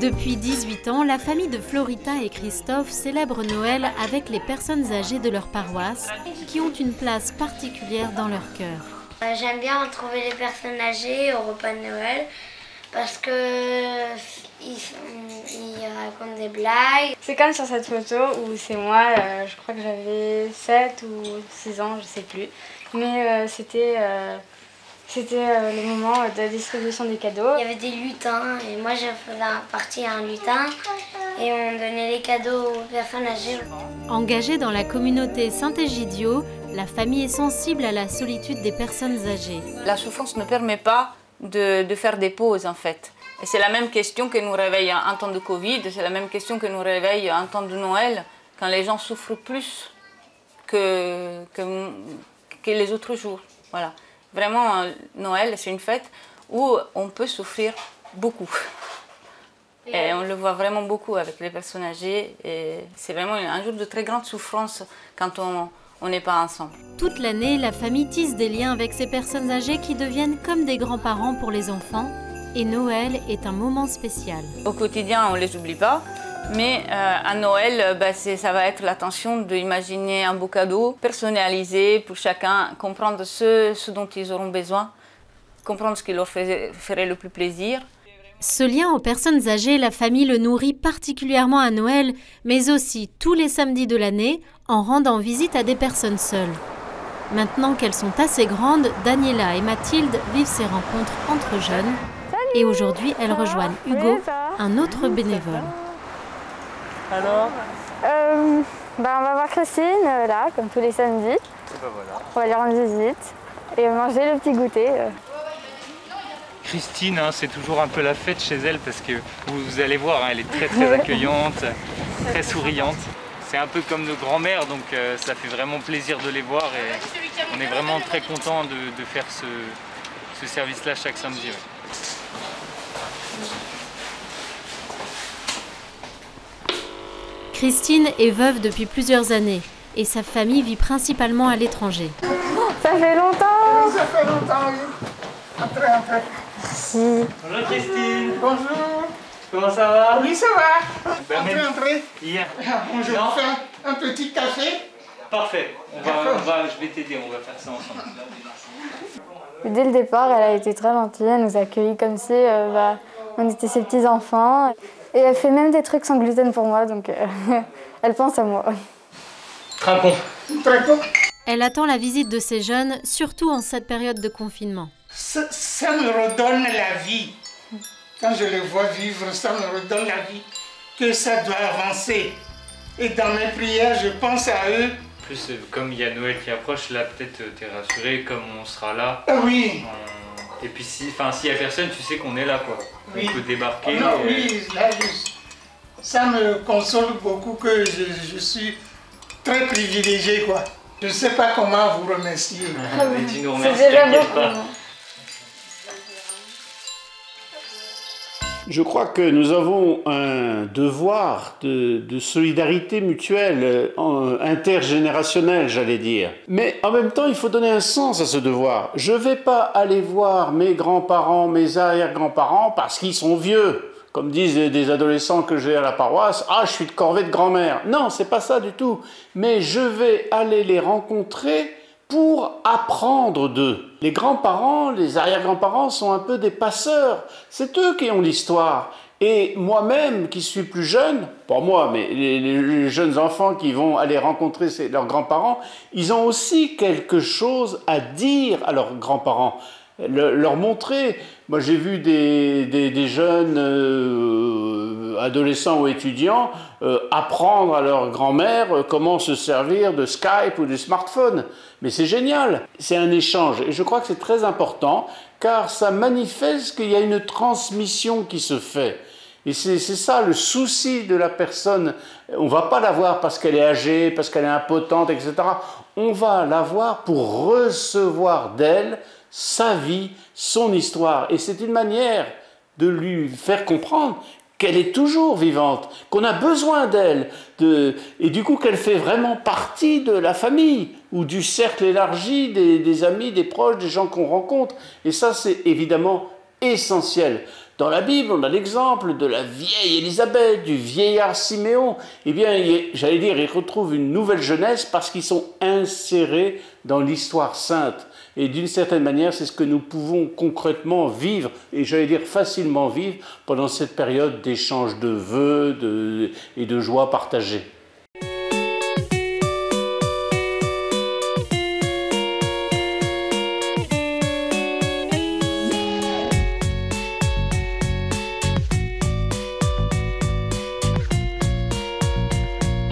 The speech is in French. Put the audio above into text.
Depuis 18 ans, la famille de Florita et Christophe célèbre Noël avec les personnes âgées de leur paroisse qui ont une place particulière dans leur cœur. J'aime bien retrouver les personnes âgées au repas de Noël parce que ils racontent des blagues. C'est comme sur cette photo où c'est moi, je crois que j'avais 7 ou 6 ans, je sais plus. Mais c'était le moment de la distribution des cadeaux. Il y avait des lutins et moi je faisais partie à un lutin et on donnait les cadeaux aux personnes âgées. Engagée dans la communauté Saint-Egidio, la famille est sensible à la solitude des personnes âgées. La souffrance ne permet pas de faire des pauses en fait. Et c'est la même question que nous réveille en temps de Covid, c'est la même question que nous réveille en temps de Noël, quand les gens souffrent plus que les autres jours. Voilà. Vraiment, Noël, c'est une fête où on peut souffrir beaucoup. Et on le voit vraiment beaucoup avec les personnes âgées. Et c'est vraiment un jour de très grande souffrance quand on n'est pas ensemble. Toute l'année, la famille tisse des liens avec ces personnes âgées qui deviennent comme des grands-parents pour les enfants. Et Noël est un moment spécial. Au quotidien, on ne les oublie pas. Mais à Noël, ça va être l'attention d'imaginer un beau cadeau personnalisé pour chacun, comprendre ce dont ils auront besoin, comprendre ce qui leur ferait le plus plaisir. Ce lien aux personnes âgées, la famille le nourrit particulièrement à Noël, mais aussi tous les samedis de l'année en rendant visite à des personnes seules. Maintenant qu'elles sont assez grandes, Daniela et Mathilde vivent ces rencontres entre jeunes. Et aujourd'hui, elles rejoignent Hugo, un autre bénévole. Alors on va voir Christine, là, comme tous les samedis. Et ben voilà. On va lui rendre visite et manger le petit goûter. Christine, hein, c'est toujours un peu la fête chez elle parce que vous allez voir, hein, elle est très accueillante, très souriante. C'est un peu comme nos grands-mères, donc ça fait vraiment plaisir de les voir et on est vraiment très content de faire ce service-là chaque samedi. Ouais. Christine est veuve depuis plusieurs années et sa famille vit principalement à l'étranger. Ça fait longtemps! Oui, ça fait longtemps, oui. Entrez. Merci. Bonjour Christine! Bonjour. Comment ça va? Oui, ça va. Entrez. Hier. Je vous fais un petit café. Parfait. Je vais t'aider, on va faire ça ensemble. Dès le départ, elle a été très gentille, elle nous a accueillis comme si on était ses petits-enfants. Et elle fait même des trucs sans gluten pour moi, donc elle pense à moi. Trinquons. Elle attend la visite de ces jeunes, surtout en cette période de confinement. Ça me redonne la vie. Quand je les vois vivre, ça me redonne la vie. Que ça doit avancer. Et dans mes prières, je pense à eux. En plus, comme il y a Noël qui approche, là peut-être t'es rassuré, comme on sera là. Oui. Et puis s'il y a personne, tu sais qu'on est là, quoi. Oui. On peut débarquer. Oh non, oui, là, ça me console beaucoup que je suis très privilégié, quoi. Je ne sais pas comment vous remercier. Mais tu nous remercies, C'est déjà t'inquiète beaucoup. pas. Je crois que nous avons un devoir de solidarité mutuelle, intergénérationnelle, j'allais dire. Mais en même temps, il faut donner un sens à ce devoir. Je ne vais pas aller voir mes grands-parents, mes arrière-grands-parents parce qu'ils sont vieux. Comme disent des adolescents que j'ai à la paroisse, « Ah, je suis de corvée de grand-mère ». Non, c'est pas ça du tout. Mais je vais aller les rencontrer pour apprendre d'eux. Les grands-parents, les arrière-grands-parents sont un peu des passeurs. C'est eux qui ont l'histoire. Et moi-même, qui suis plus jeune, pas moi, mais les jeunes enfants qui vont aller rencontrer leurs grands-parents, ils ont aussi quelque chose à dire à leurs grands-parents. Leur montrer. Moi, j'ai vu des jeunes adolescents ou étudiants apprendre à leur grand-mère comment se servir de Skype ou de smartphone. Mais c'est génial, c'est un échange. Et je crois que c'est très important, car ça manifeste qu'il y a une transmission qui se fait. Et c'est ça le souci de la personne. On ne va pas la voir parce qu'elle est âgée, parce qu'elle est impotente, etc. On va la voir pour recevoir d'elle sa vie, son histoire. Et c'est une manière de lui faire comprendre qu'elle est toujours vivante, qu'on a besoin d'elle, et du coup qu'elle fait vraiment partie de la famille, ou du cercle élargi des amis, des proches, des gens qu'on rencontre. Et ça, c'est évidemment essentiels. Dans la Bible, on a l'exemple de la vieille Élisabeth, du vieillard Siméon. Eh bien, j'allais dire, ils retrouvent une nouvelle jeunesse parce qu'ils sont insérés dans l'histoire sainte. Et d'une certaine manière, c'est ce que nous pouvons concrètement vivre, et j'allais dire facilement vivre, pendant cette période d'échange de vœux et de joie partagée.